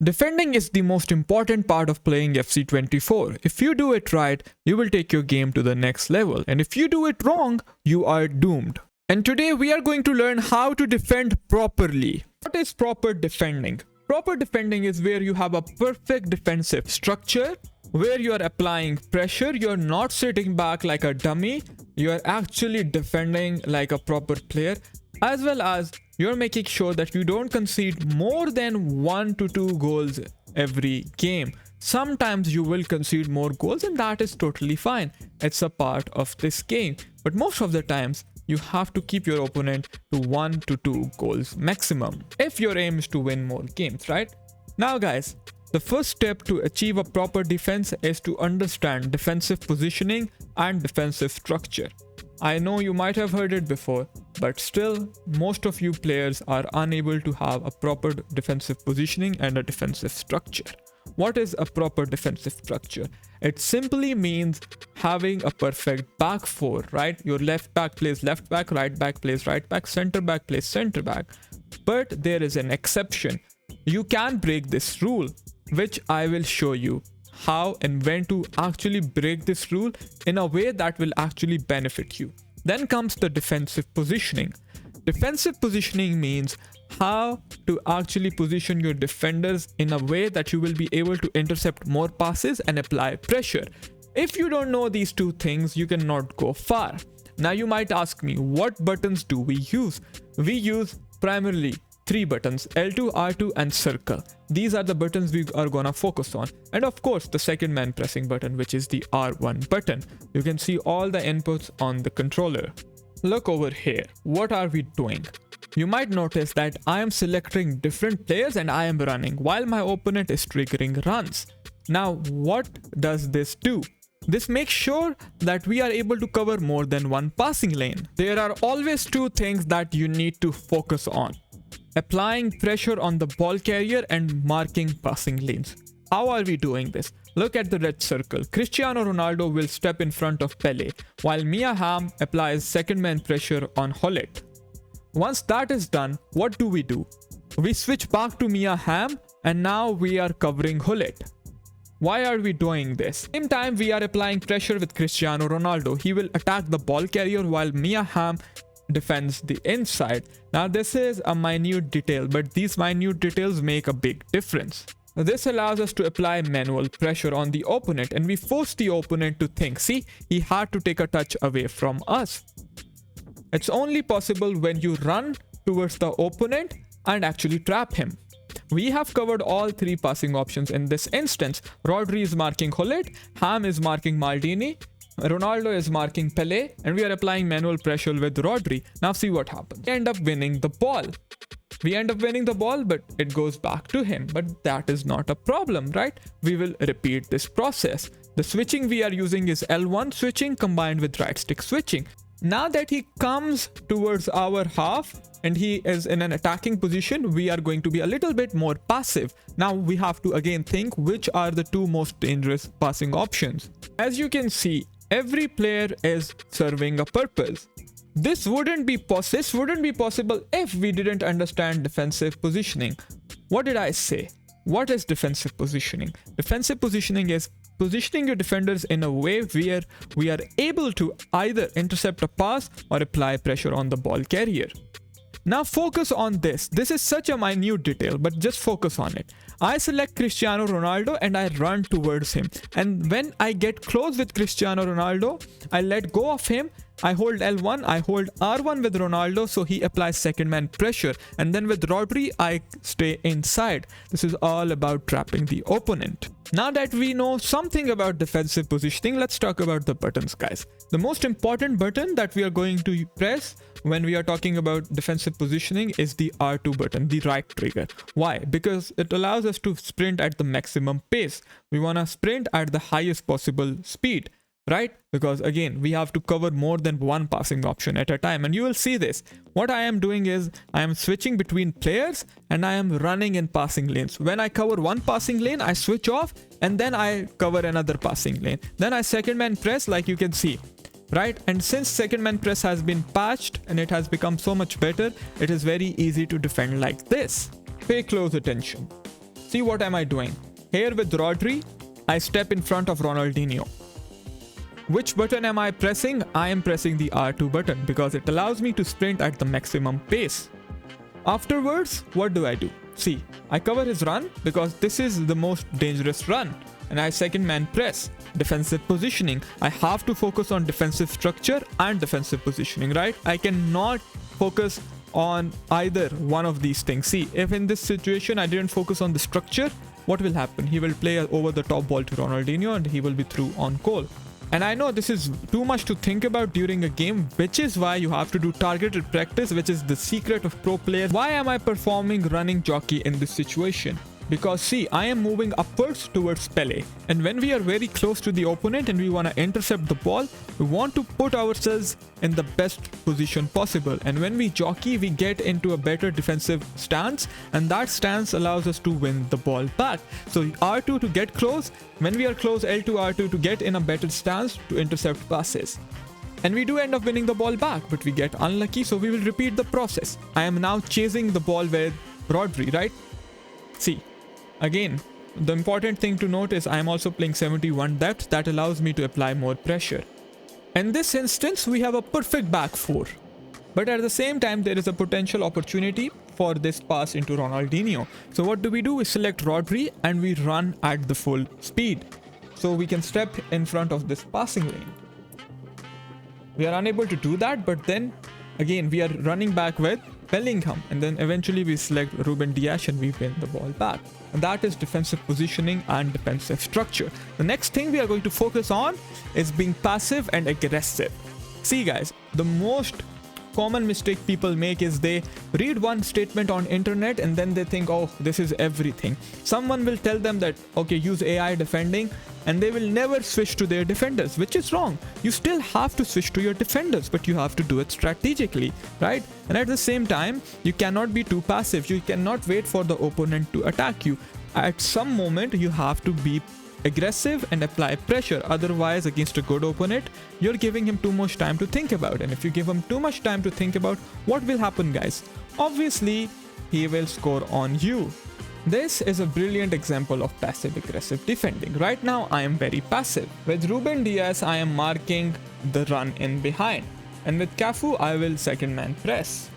Defending is the most important part of playing FC24. If you do it right, you will take your game to the next level, and if you do it wrong, you are doomed. And today we are going to learn how to defend properly. What is proper defending? Proper defending is where you have a perfect defensive structure, where you are applying pressure, you're not sitting back like a dummy, you are actually defending like a proper player, as well as you're making sure that you don't concede more than 1 to 2 goals every game. Sometimes you will concede more goals and that is totally fine. It's a part of this game. But most of the times, you have to keep your opponent to 1 to 2 goals maximum if your aim is to win more games, right? Now guys, the first step to achieve a proper defense is to understand defensive positioning and defensive structure. I know you might have heard it before, but still, most of you players are unable to have a proper defensive positioning and a defensive structure. What is a proper defensive structure? It simply means having a perfect back four, right? Your left back plays left back, right back plays right back, center back plays center back. But there is an exception. You can break this rule, which I will show you how and when to actually break this rule in a way that will actually benefit you. Then comes the defensive positioning. Defensive positioning means how to actually position your defenders in a way that you will be able to intercept more passes and apply pressure. If you don't know these two things, you cannot go far. Now you might ask me, what buttons do we use? We use primarily 3 buttons, L2, R2 and circle. These are the buttons we are gonna focus on. And of course, the second man pressing button, which is the R1 button. You can see all the inputs on the controller. Look over here. What are we doing? You might notice that I am selecting different players and I am running while my opponent is triggering runs. Now, what does this do? This makes sure that we are able to cover more than one passing lane. There are always 2 things that you need to focus on: applying pressure on the ball carrier and marking passing lanes. How are we doing this? Look at the red circle. Cristiano Ronaldo will step in front of Pele, while Mia Hamm applies second man pressure on Gullit. Once that is done, what do? We switch back to Mia Hamm and now we are covering Gullit. Why are we doing this? Same time we are applying pressure with Cristiano Ronaldo. He will attack the ball carrier while Mia Hamm defends the inside. Now this is a minute detail, but these minute details make a big difference. This allows us to apply manual pressure on the opponent and we force the opponent to think, see, he had to take a touch away from us. It's only possible when you run towards the opponent and actually trap him. We have covered all 3 passing options in this instance. Rodri is marking Gullit, Hamm is marking Maldini, Ronaldo is marking Pele, and we are applying manual pressure with Rodri. Now see what happens. We end up winning the ball. But it goes back to him. But that is not a problem, right? We will repeat this process. The switching we are using is L1 switching combined with right stick switching. Now that he comes towards our half and he is in an attacking position, we are going to be a little bit more passive. Now we have to again think which are the 2 most dangerous passing options. As you can see, every player is serving a purpose. This wouldn't be possible if we didn't understand defensive positioning. What did I say? What is defensive positioning? Defensive positioning is positioning your defenders in a way where we are able to either intercept a pass or apply pressure on the ball carrier. Now focus on this. This is such a minute detail, but just focus on it. I select Cristiano Ronaldo and I run towards him. And when I get close with Cristiano Ronaldo, I let go of him. I hold L1, I hold R1 with Ronaldo so he applies second man pressure. And then with Rodri, I stay inside. This is all about trapping the opponent. Now that we know something about defensive positioning, let's talk about the buttons, guys. The most important button that we are going to press when we are talking about defensive positioning is the R2 button, the right trigger. Why? Because it allows us to sprint at the maximum pace. We want to sprint at the highest possible speed, right? Because again, we have to cover more than one passing option at a time. And you will see this. What I am doing is I am switching between players and I am running in passing lanes. When I cover one passing lane, I switch off and then I cover another passing lane. Then I second man press, like you can see. Right? And since second man press has been patched and it has become so much better, it is very easy to defend like this. Pay close attention. See what am I doing? Here with Rodri, I step in front of Ronaldinho. Which button am I pressing? I am pressing the R2 button because it allows me to sprint at the maximum pace. Afterwards, what do? See, I cover his run because this is the most dangerous run. And I second man press. Defensive positioning. I have to focus on defensive structure and defensive positioning, right? I cannot focus on either one of these things. See, if in this situation I didn't focus on the structure, what will happen? He will play over the top ball to Ronaldinho and he will be through on goal. And I know this is too much to think about during a game, which is why you have to do targeted practice, which is the secret of pro players. Why am I performing running jockey in this situation? Because see, I am moving upwards towards Pele, and when we are very close to the opponent and we want to intercept the ball, we want to put ourselves in the best position possible. And when we jockey, we get into a better defensive stance, and that stance allows us to win the ball back. So R2 to get close, when we are close, L2 R2 to get in a better stance to intercept passes. And we do end up winning the ball back, but we get unlucky, so we will repeat the process. I am now chasing the ball with Rodri, right? See, again, the important thing to note is I am also playing 71 depth. That allows me to apply more pressure. In this instance, we have a perfect back four. But at the same time, there is a potential opportunity for this pass into Ronaldinho. So what do? We select Rodri and we run at the full speed. So we can step in front of this passing lane. We are unable to do that, but then again, we are running back with Bellingham, and then eventually we select Ruben Dias and we win the ball back. And that is defensive positioning and defensive structure. The next thing we are going to focus on is being passive and aggressive. See guys, the most common mistake people make is they read one statement on internet and then they think, oh, this is everything. Someone will tell them that, okay, use AI defending, and they will never switch to their defenders, which is wrong. You still have to switch to your defenders, but you have to do it strategically, right? And at the same time, you cannot be too passive. You cannot wait for the opponent to attack you. At some moment, you have to be aggressive and apply pressure. Otherwise, against a good opponent, you're giving him too much time to think about. And if you give him too much time to think about, what will happen, guys? Obviously, he will score on you. This is a brilliant example of passive-aggressive defending. Right now, I am very passive. With Ruben Dias, I am marking the run in behind. And with Cafu, I will second man press.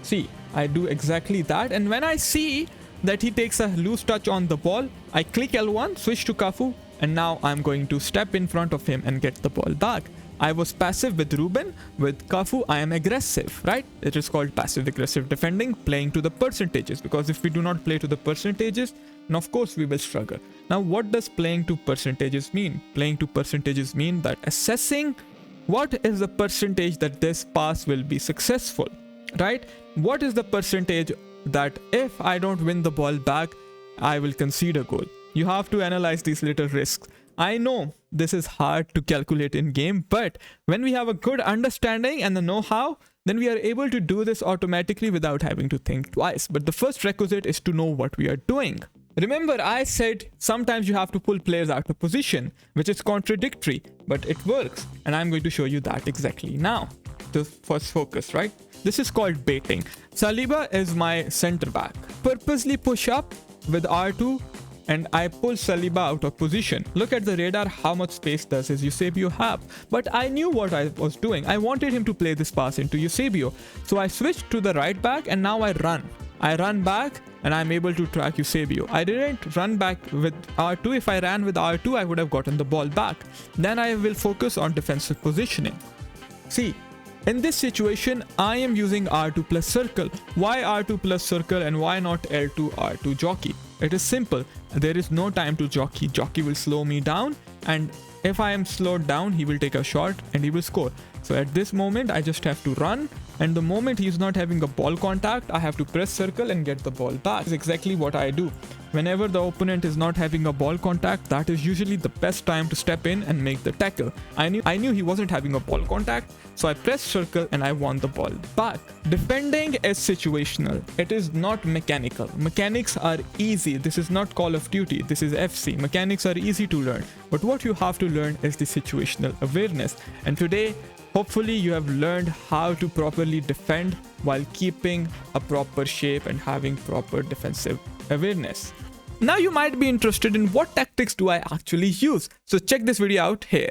See, I do exactly that. And when I see that he takes a loose touch on the ball, I click L1, switch to Cafu, and now I'm going to step in front of him and get the ball back. I was passive with Ruben. With Cafu, I am aggressive, right? It is called passive-aggressive defending, playing to the percentages, because if we do not play to the percentages, then of course we will struggle. Now, what does playing to percentages mean? Playing to percentages mean that assessing what is the percentage that this pass will be successful, right? What is the percentage that if I don't win the ball back, I will concede a goal? You have to analyze these little risks. I know this is hard to calculate in game, but when we have a good understanding and the know-how, then we are able to do this automatically without having to think twice. But the first requisite is to know what we are doing. Remember, I said sometimes you have to pull players out of position, which is contradictory, but it works. And I'm going to show you that exactly now. The first focus, right? This is called baiting. Saliba is my center back. Purposely push up with R2 and I pull Saliba out of position. Look at the radar, how much space does his Eusebio have? But I knew what I was doing. I wanted him to play this pass into Eusebio. So I switched to the right back and now I run. I run back and I'm able to track Eusebio. I didn't run back with R2. If I ran with R2, I would have gotten the ball back. Then I will focus on defensive positioning. See, in this situation, I am using R2 plus circle. Why R2 plus circle and why not L2 R2 jockey? It is simple. There is no time to jockey. Jockey will slow me down, and if I am slowed down, he will take a shot and he will score. So at this moment, I just have to run, and the moment he is not having a ball contact, I have to press circle and get the ball back. That's exactly what I do. Whenever the opponent is not having a ball contact, that is usually the best time to step in and make the tackle. I knew he wasn't having a ball contact, so I pressed circle and I won the ball back. Defending is situational. It is not mechanical. Mechanics are easy. This is not Call of Duty. This is FC. Mechanics are easy to learn. But what you have to learn is the situational awareness. And today, hopefully you have learned how to properly defend while keeping a proper shape and having proper defensive awareness. Now you might be interested in what tactics do I actually use, so check this video out here.